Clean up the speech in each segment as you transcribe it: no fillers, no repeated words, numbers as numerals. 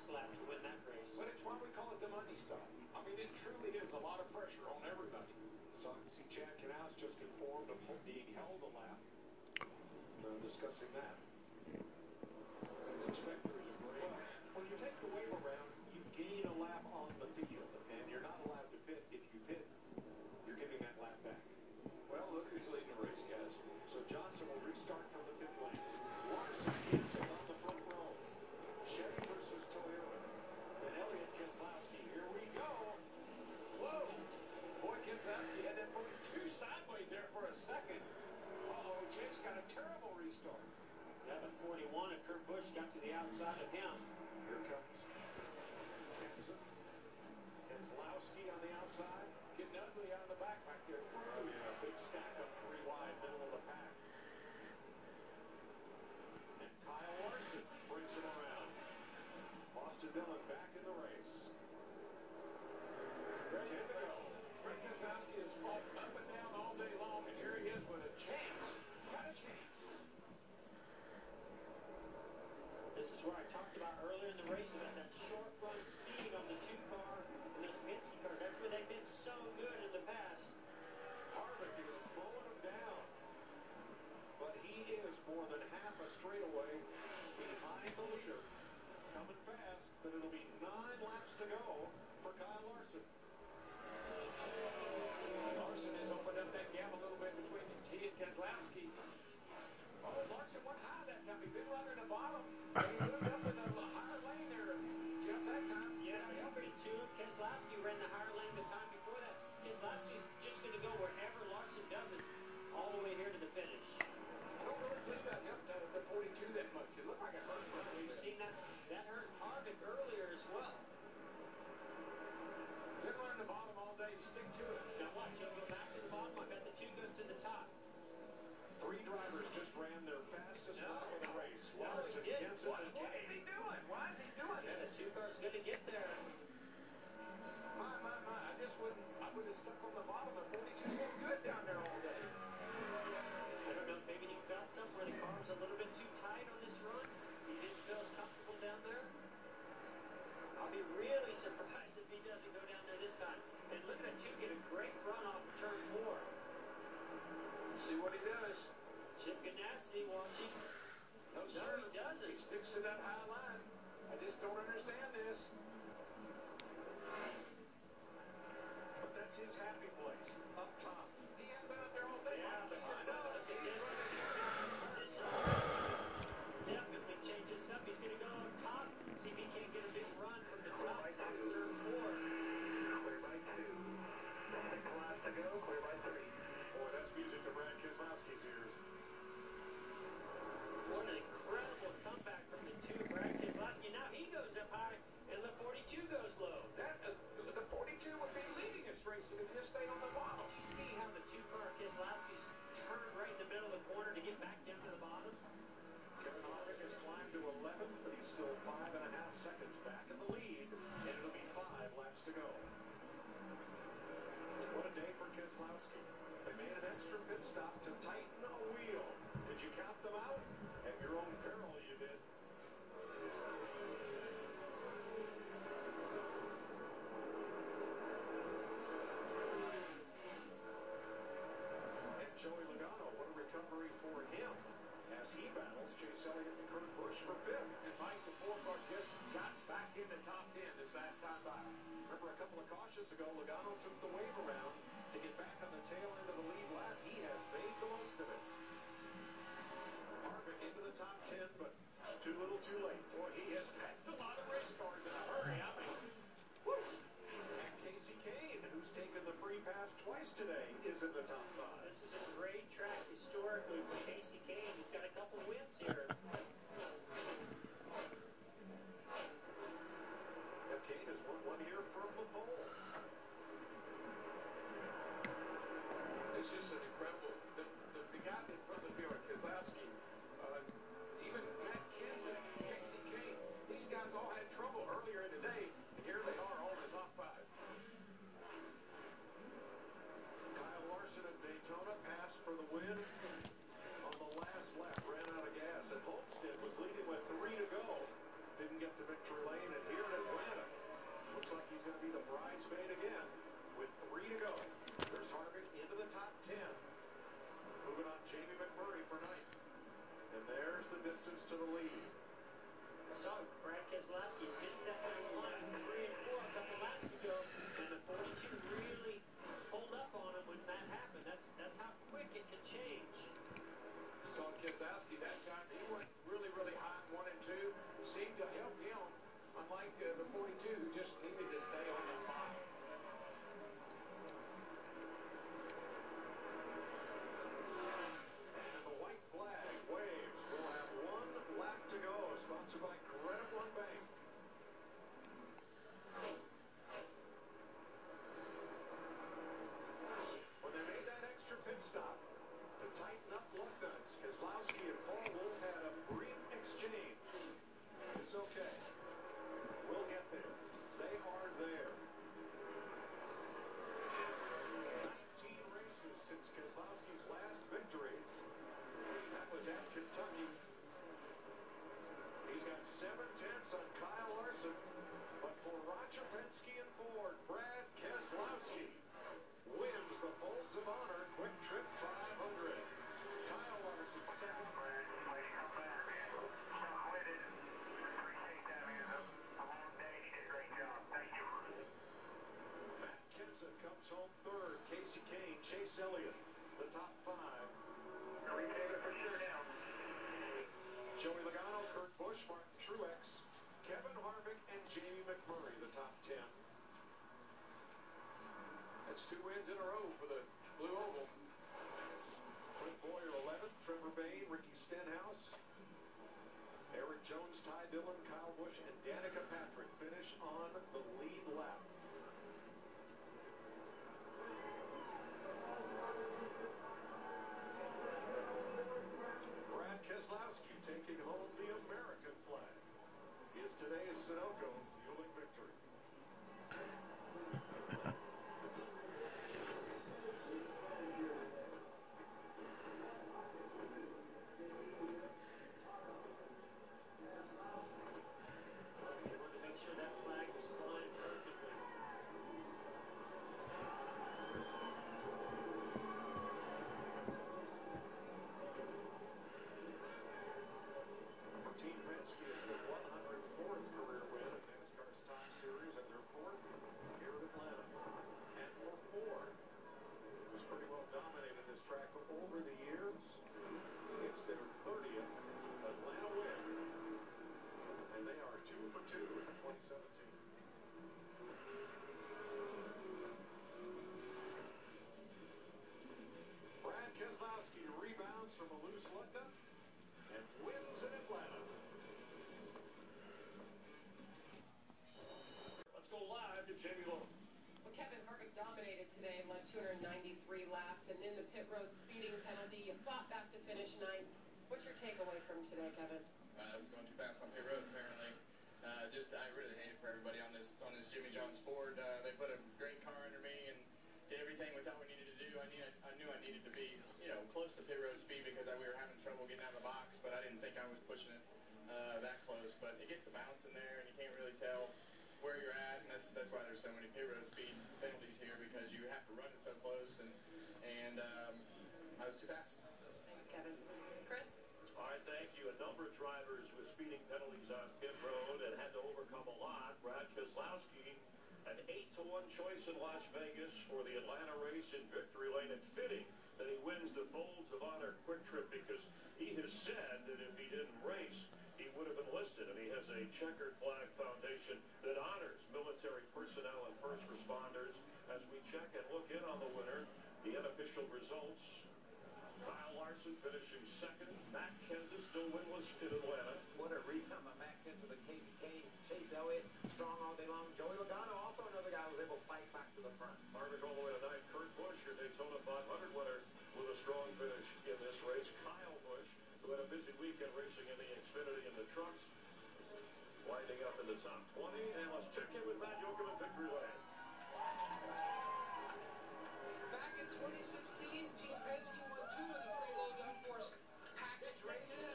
last lap to win that race. But it's why we call it the money stop. I mean, it truly is a lot of pressure on everybody. So you see Chad Knaus just informed of being held a lap. Discussing that. And the inspectors agree. Well, when you take the wave around, you gain a lap on the field, and you're not allowed to pit. If you pit, you're getting that lap back. Well, look who's leading the race, guys. So Johnson will restart from the pit lane. Larson Hansen on the front row. Chevy versus Toyota. Then Elliott Keselowski. Here we go. Whoa! Boy, Keselowski had that 42 sideways there for a second. Uh-oh, Chase got a terrible restart. Yeah, the 41 and Kurt Busch got to the outside of him. Here comes Kenson. Keselowski on the outside. Getting ugly out of the back there. Oh, yeah, big stack up 3 wide, middle of the pack. And Kyle Larson brings him around. Austin Dillon back in the race. 10 to go. Brett Keselowski has fought up and down all day long, and here he is with a chance. Got a chance. This is where I talked about earlier in the race about that short run speed on the 2-car and those Penske cars. That's where they've been so good in the past. Harvick is mowing him down. But he is more than half a straightaway behind the leader. Coming fast, but it'll be 9 laps to go for Kyle Larson. Larson has opened up that gap a little bit between he and Keselowski. Oh, Larson went high that time. He'd been running the bottom. He moved up in the higher lane there. Jeff, that time. Yeah, helping too. Keselowski ran the higher lane the time before that. Keselowski's just going to go wherever Larson does it, all the way here to the finish. I don't really believe that helped out of the 42 that much. It looked like it hurt him. We've seen that. That hurt Harvick earlier as well. Didn't learn the bottom all day. Stick to it. Now watch, he'll go back to the bottom. I bet the 2 goes to the top. 3 drivers just ran their fastest lap of the race. No, Larson, he did. Jensen, What and is he doing? Why is he doing Yeah, that? the 2 car's going to get there. My. I just wouldn't. I would have stuck on the bottom of 42. Looked good down there all day. I don't know, maybe he felt something where the car was a little bit too tight on this run. He didn't feel as comfortable down there. I'll be really surprised if he doesn't go down there this time. And look at that 2 get a great run off of turn 4. See what he does. Chip Ganassi watching. No, No, sir. he doesn't. He sticks to that high line. I just don't understand this. but that's his happy place, up top. He hasn't been up there all day. Yeah, but I know. look at this. Position. Definitely change this up. He's going to go up top. See if he can't get a big run from the top after turn 4. Clear by 2. 6 laps to go, clear by 3. Boy, that's music to Brad Keselowski's ears. What an incredible comeback from the 2, Brad Keselowski. Now he goes up high, and the 42 goes low. That the 42 would be leading this race if it just stayed on the bottom. Did you see how the 2-car Keselowski's turned right in the middle of the corner to get back down to the bottom? Kevin Harvick has climbed to 11th, but he's still 5.5 seconds back in the lead, and it'll be 5 laps to go. What a day for Keselowski. They made an extra pit stop to tighten a wheel. Did you count them out? At your own peril, you did. And Joey Logano, what a recovery for him as he battles Chase Elliott and Kurt Busch for 5th. And Mike, the 4-car just got back in the top 10 this last time by. Remember a couple of cautions ago, Logano took the wave around to get back on the tail end of the lead lap. He has made the most of it. Harvick into the top 10, but too little too late. Boy, he has passed a lot of race cars in a hurry. I mean, woo. And Casey Kane, who's taken the free pass twice today, is in the top 5. This is a great track historically for Casey Kane. He's got a couple wins here. Now Kane has won 1 here from the pole. It's just an incredible. The guys in front of the field, Keselowski, even Matt Kenseth, Casey Kane, these guys all had trouble earlier in the day, and here they are all in the top 5. Kyle Larson at Daytona passed for the win on the last lap, ran out of gas, and Homestead was leading with 3 to go. Didn't get to victory lane, and here distance to the lead. I saw Brad Keselowski missed that down the line 3 and 4 a couple laps ago, and the 42 really pulled up on him when that happened. That's how quick it can change. Saw Keselowski that time. He went really, really hot, 1 and 2. Seemed to help him, unlike the 42 who just needed to stay on the bottom. And the white flag waves. We'll have 1 lap to go. Sponsored by Credit One Bank. When they made that extra pit stop to tighten up lug nuts, Keselowski and Paul Wolf had a brief exchange. It's okay. We'll get there. They are there. 19 races since Keselowski's last victory. That was at Kentucky. He's got 7/10 on Kyle Larson. But for Roger Penske and Ford, Brad Keselowski wins the Folds of Honor Quick Trip 500. Kyle Larson second. Matt Kenseth comes home third. Casey Kane, Chase Elliott, the top 5. Joey Logano, Kurt Busch, Martin Truex, Kevin Harvick, and Jamie McMurray, the top 10. That's 2 wins in a row for the Blue Oval. Clint Bowyer 11th, Trevor Bayne, Ricky Stenhouse, Eric Jones, Ty Dillon, Kyle Busch, and Danica Patrick finish on the lead lap. Brad Keselowski taking home the American flag. Is today's Sunoco fueling victory. They wanted to make sure that flag was flying perfectly. 14 Penske is the 104th career win in NASCAR's top series and their 4th here at Atlanta. And for Ford, who's pretty well dominated this track over the years, it's their 30th Atlanta win. And they are 2 for 2 in 2017. Brad Keselowski rebounds from a loose lug nut and wins in Atlanta. Let's go live to Jamie Lowe. Well, Kevin Harvick dominated today and led 293 laps, and in the pit road speeding penalty, you fought back to finish 9th. What's your takeaway from today, Kevin? I was going too fast on pit road, apparently. I really hate it for everybody on this Jimmy John's Ford. They put a great car under me and did everything we thought we needed to do. I knew I needed to be, close to pit road speed because we were having trouble getting out of the box, but I didn't think I was pushing it that close. But it gets the bounce in there, and you can't really tell where you're at, and that's why there's so many pit road speed penalties here, because you have to run it so close, and I was too fast. Thanks, Kevin. Chris? All right, thank you. A number of drivers with speeding penalties on pit road and had to overcome a lot. Brad Keselowski, an 8-to-1 choice in Las Vegas for the Atlanta race in victory lane, and fitting that he wins the Folds of Honor Quick Trip, because he has said that if he didn't race, he would have enlisted, and he has a checkered flag foundation that honors military personnel and first responders. As we check and look in on the winner, the unofficial results: Kyle Larson finishing second, Matt Kenseth still winless in Atlanta. What a rebound by Matt Kenseth and Casey Kane. Chase Elliott, strong all day long. Joey Logano, also another guy who was able to fight back to the front. Harvick all the way to 9th. Kurt Busch, your Daytona 500 winner, with a strong finish in this race. Kyle Busch, who had a busy weekend racing in the Xfinity and the trucks, winding up in the top 20. And let's check in with Matt Yoakum in victory lane. Back in 2016, Team Penske won 2 of the 3 low downforce package races.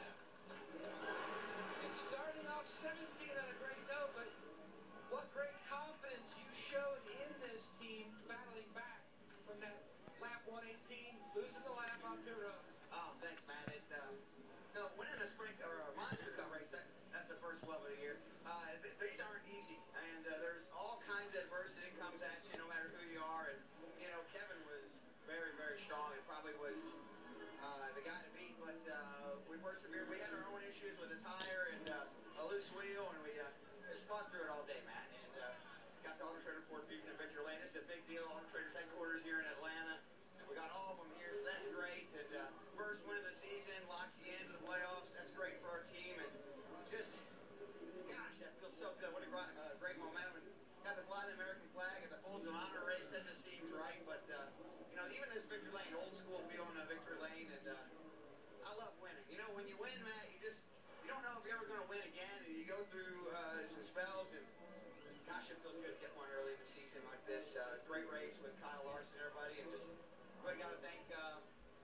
And starting off 17 on a great note, but what great confidence you showed in this team battling back from that lap 118, losing the lap on pit road. Oh, thanks, man. Winning a sprint or a 12 of the year. These aren't easy, and there's all kinds of adversity that comes at you, no matter who you are. And you know, Kevin was very, very strong. It probably was the guy to beat, but we persevered. We had our own issues with a tire and a loose wheel, and we just fought through it all day, Matt. And got to Auto Trader Ford beating in Victory Lane. It's a big deal. Auto Trader's headquarters here in Atlanta, and we got all of them here, so that's great. And first win of the season, locks you into the playoffs. That's great for our team, and just, gosh, that feels so good. What a great momentum. And got to fly the American flag at the Folds of Honor race. That just seems right, but you know, even this Victory Lane, old school feeling of Victory Lane, and I love winning. You know, when you win, Matt, you don't know if you're ever going to win again, and you go through some spells, and gosh, it feels good to get one early in the season like this. It's a great race with Kyle Larson and everybody, and just really got to thank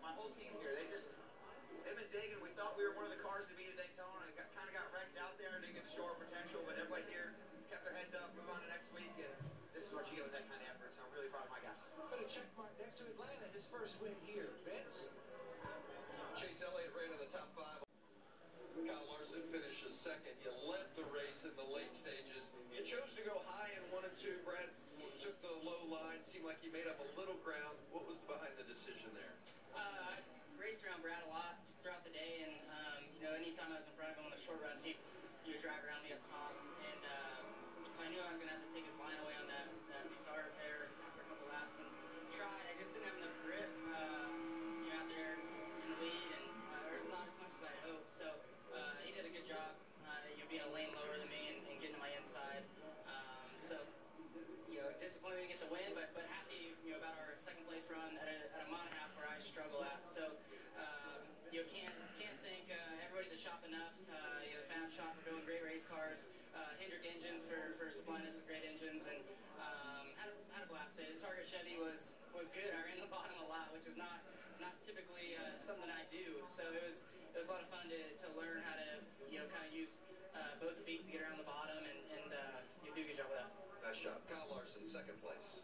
my whole team here. They've been digging. We thought we were one of the cars to beat at Daytona, and kind of got wrecked out there, didn't get to show our potential, but everybody here kept their heads up, move on to next week, and this is what you get with that kind of effort, so I'm really proud of my guys. Put a check mark next to Atlanta, his first win here. Vince? Chase Elliott ran in the top 5. Kyle Larson finishes second. You led the race in the late stages. You chose to go high in 1 and 2. Brad took the low line. Seemed like he made up a little ground. What was behind the decision there? I raced around Brad a lot throughout the day, and you know, anytime I was in front of him on the short runs, he would drive around me up top, and so I knew I was going to have to take his line away on that start there after a couple laps, and tried. I just didn't have enough grip, you know, out there in the lead, and there's not as much as I hoped. So he did a good job, you know, being a lane lower than me and getting to my inside. So you know, disappointed we didn't get the win, but happy, you know, about our second place run at a mile and a half where I struggle at. So you know, can't thank everybody at the shop enough. You know, the Fab Shop for building great race cars, Hendrick Engines for supplying us with great engines, and had a blast today. The Target Chevy was good. I ran the bottom a lot, which is not typically something I do. So it was a lot of fun to learn how to, you know, kind of use both feet to get around the bottom, and you do a good job with that. Nice job. Kyle Larson, second place.